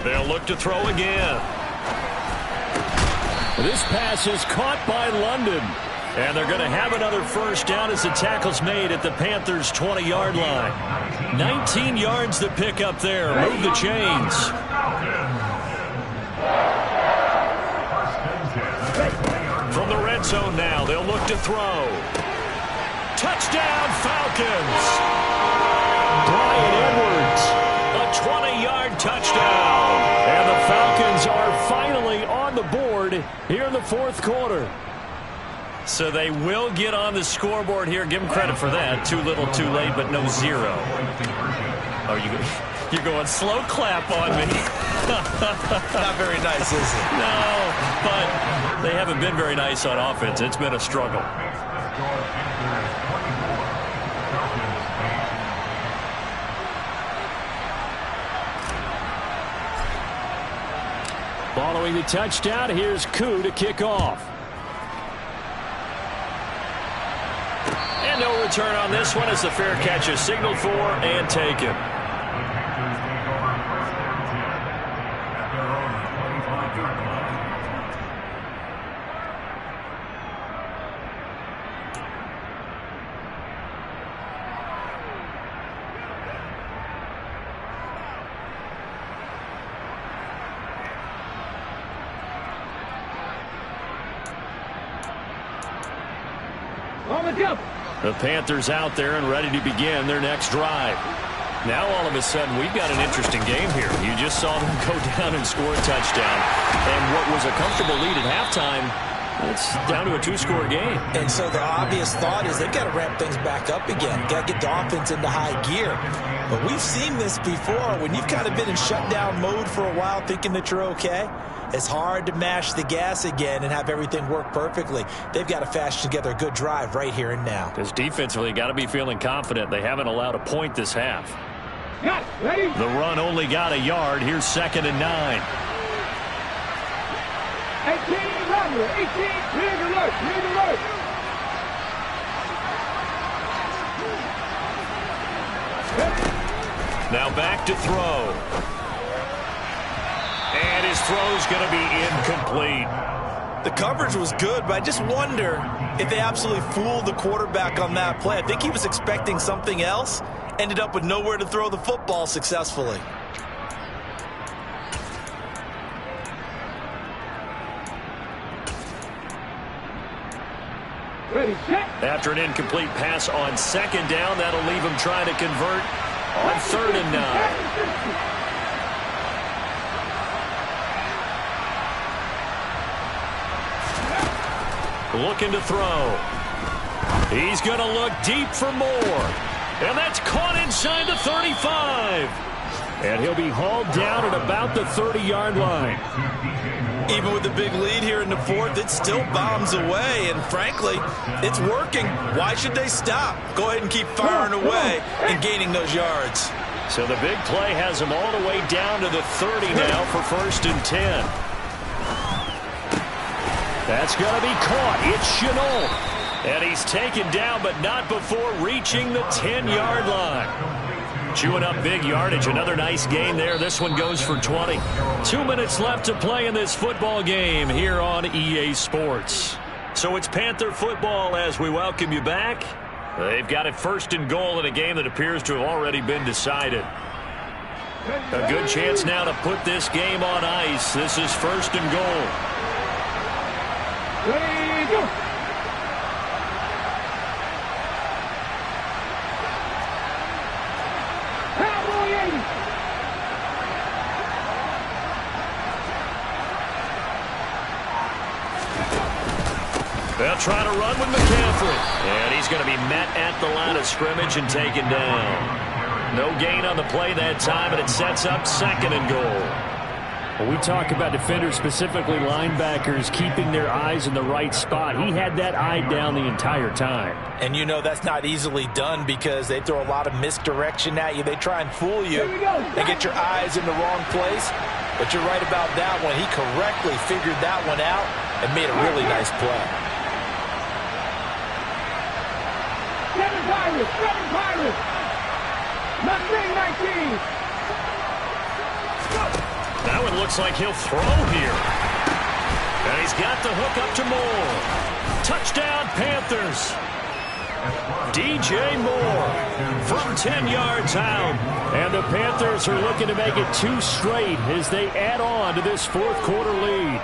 They'll look to throw again. This pass is caught by London. And they're going to have another first down as the tackle's made at the Panthers' 20-yard line. 19 yards to pick up there. Move the chains. From the red zone now, they'll look to throw. Touchdown, Falcons! Brian Edwards, a 20-yard touchdown. And the Falcons are finally on the board here in the fourth quarter. So they will get on the scoreboard here. Give them credit for that. Too little, too late, but no zero. Oh, you're going slow clap on me. Not very nice, is it? No, but they haven't been very nice on offense. It's been a struggle. Following the touchdown, here's Koo to kick off. And no return on this one as the fair catch is signaled for and taken. On the jump. The Panthers out there and ready to begin their next drive. Now all of a sudden we've got an interesting game here. You just saw them go down and score a touchdown. And what was a comfortable lead at halftime, it's down to a two-score game. And so the obvious thought is they've got to ramp things back up again. Got to get the offense into high gear. But we've seen this before. When you've kind of been in shutdown mode for a while thinking that you're okay, it's hard to mash the gas again and have everything work perfectly. They've got to fashion together a good drive right here and now. Because defensively, got to be feeling confident. They haven't allowed a point this half. Yes, ready. The run only got a yard. Here's 2nd and 9. 18, run, 18, big alert, big alert. Now back to throw. And his throw's going to be incomplete. The coverage was good, but I just wonder if they absolutely fooled the quarterback on that play. I think he was expecting something else, ended up with nowhere to throw the football successfully. Ready, set. After an incomplete pass on 2nd down, that'll leave him trying to convert on 3rd and 9. Looking to throw. He's going to look deep for more. And that's caught inside the 35. And he'll be hauled down at about the 30-yard line. Even with the big lead here in the fourth, it still bombs away. And frankly, it's working. Why should they stop? Go ahead and keep firing away and gaining those yards. So the big play has him all the way down to the 30 now for 1st and 10. That's going to be caught. It's Chenault. And he's taken down, but not before reaching the 10-yard line. Chewing up big yardage. Another nice gain there. This one goes for 20. 2 minutes left to play in this football game here on EA Sports. So it's Panther football as we welcome you back. They've got it 1st and goal in a game that appears to have already been decided. A good chance now to put this game on ice. This is 1st and goal. Ready, go. Cowboy 80. They'll try to run with McCaffrey. And he's going to be met at the line of scrimmage and taken down. No gain on the play that time, and it sets up 2nd and goal. When we talk about defenders, specifically linebackers, keeping their eyes in the right spot, he had that eye down the entire time. And you know that's not easily done because they throw a lot of misdirection at you. They try and fool you and get your eyes in the wrong place. But you're right about that one. He correctly figured that one out and made a really nice play. 7 Pirates. Mustang 19. That one looks like he'll throw here. And he's got the hook up to Moore. Touchdown, Panthers. DJ Moore from 10 yards out. And the Panthers are looking to make it 2 straight as they add on to this fourth quarter lead.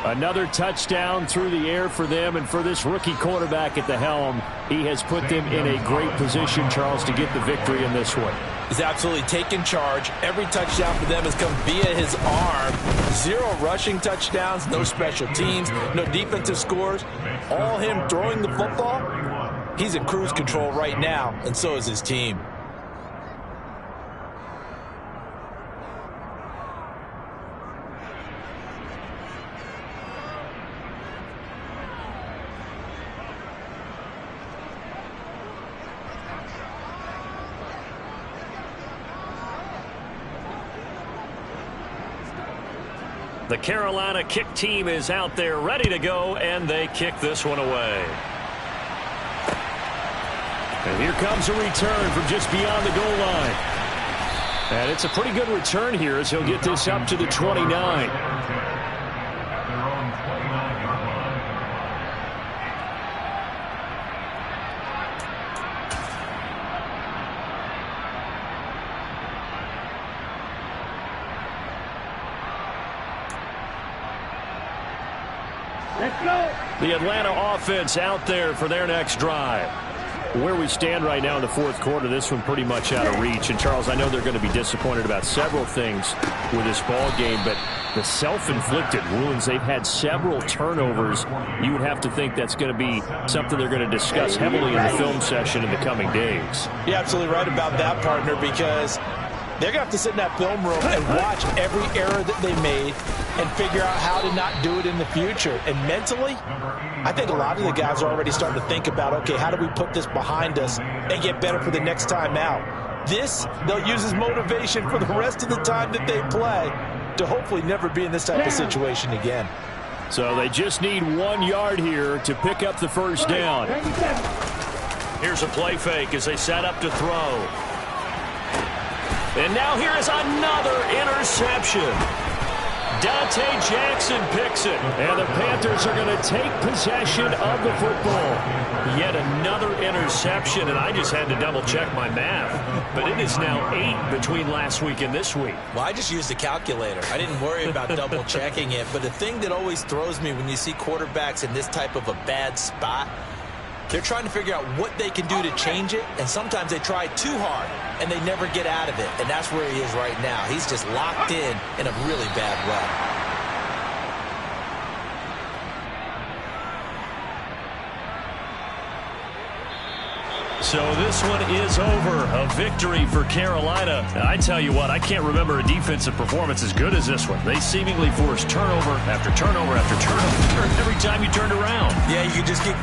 Another touchdown through the air for them, and for this rookie quarterback at the helm, he has put them in a great position, Charles, to get the victory in this one. He's absolutely taken charge. Every touchdown for them has come via his arm. 0 rushing touchdowns, no special teams, no defensive scores. All him throwing the football. He's in cruise control right now, and so is his team. The Carolina kick team is out there ready to go, and they kick this one away. And here comes a return from just beyond the goal line. And it's a pretty good return here as he'll get this up to the 29. Let's go. The Atlanta offense out there for their next drive. Where we stand right now in the fourth quarter, this one pretty much out of reach. And, Charles, I know they're going to be disappointed about several things with this ball game, but the self-inflicted wounds, they've had several turnovers. You would have to think that's going to be something they're going to discuss heavily in the film session in the coming days. You're absolutely right about that, partner, because they're going to have to sit in that film room and watch every error that they made and figure out how to not do it in the future. And mentally, I think a lot of the guys are already starting to think about, okay, how do we put this behind us and get better for the next time out? This, they'll use as motivation for the rest of the time that they play to hopefully never be in this type of situation again. So they just need 1 yard here to pick up the first down. Here's a play fake as they set up to throw. And now here is another interception. Dante Jackson picks it, and the Panthers are going to take possession of the football. Yet another interception, and I just had to double-check my math. But it is now 8 between last week and this week. Well, I just used a calculator. I didn't worry about double-checking it. But the thing that always throws me when you see quarterbacks in this type of a bad spot, they're trying to figure out what they can do to change it, and sometimes they try too hard, and they never get out of it. And that's where he is right now. He's just locked in a really bad way. So this one is over. A victory for Carolina. And I tell you what, I can't remember a defensive performance as good as this one. They seemingly forced turnover after turnover after turnover every time you turned around. Yeah, you could just keep...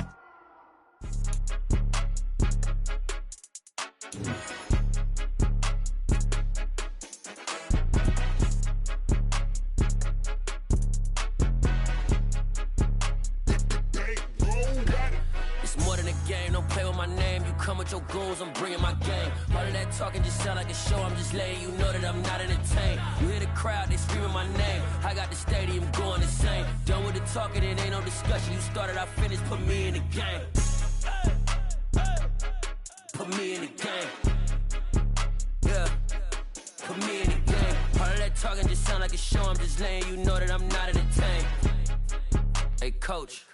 Your goals, I'm bringing my game. All of that talking just sound like a show. I'm just letting you know that I'm not entertained. You hear the crowd, they screaming my name. I got the stadium going insane. Done with the talking, it ain't no discussion. You started, I finished, put me in the game. Put me in the game. Yeah, put me in the game. All of that talking just sound like a show. I'm just letting you know that I'm not entertained. Hey, coach.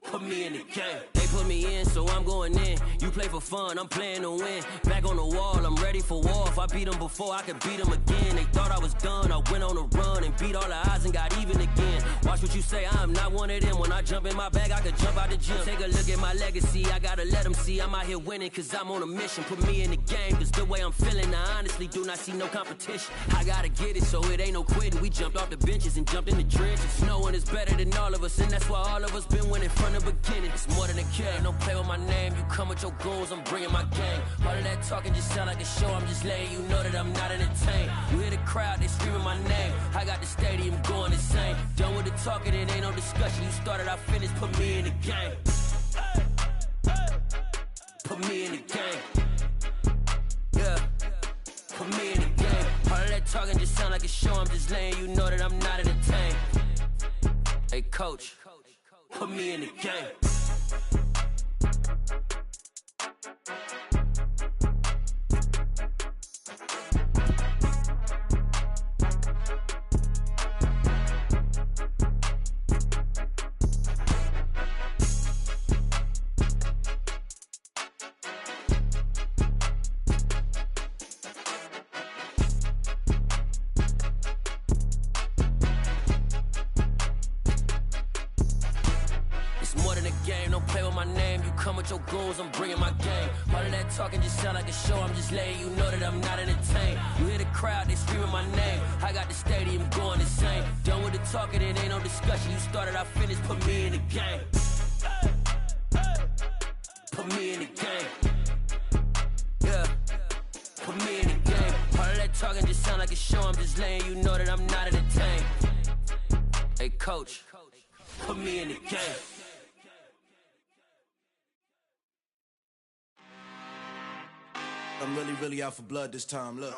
Put me in the game. They put me in, so I'm going in. You play for fun, I'm playing to win. Back on the wall, I'm ready for war. If I beat them before, I could beat them again. They thought I was done, I went on a run and beat all the odds and got even again. Watch what you say, I'm not one of them. When I jump in my bag, I could jump out the gym. Take a look at my legacy, I gotta let them see I'm out here winning, cause I'm on a mission. Put me in the game, cause the way I'm feeling, I honestly do not see no competition. I gotta get it, so it ain't no quitting. We jumped off the benches and jumped in the trenches. No one is better than all of us, and that's why all of us been winning from the beginning. It's more than a game, don't play with my name. You come with your goals, I'm bringing my game. All of that talking just sound like a show. I'm just letting you know that I'm not entertained. You hear the crowd, they screaming my name. I got the stadium going insane. Done with the talking, it ain't no discussion. You started, I finished, put me in the game. Put me in the game. Yeah, put me in the game. All of that talking just sound like a show. I'm just letting you know that I'm not entertained. coach, put me in the game. Your goals, I'm bringing my game. All of that talking just sound like a show. I'm just letting you know that I'm not entertained. You hear the crowd, they screaming my name. I got the stadium going insane. Done with the talking, it ain't no discussion. You started, I finished, put me in the game. Put me in the game. Yeah, put me in the game. All of that talking just sound like a show. I'm just letting you know that I'm not entertained. Hey coach, put me in the game. I'm really out for blood this time, look.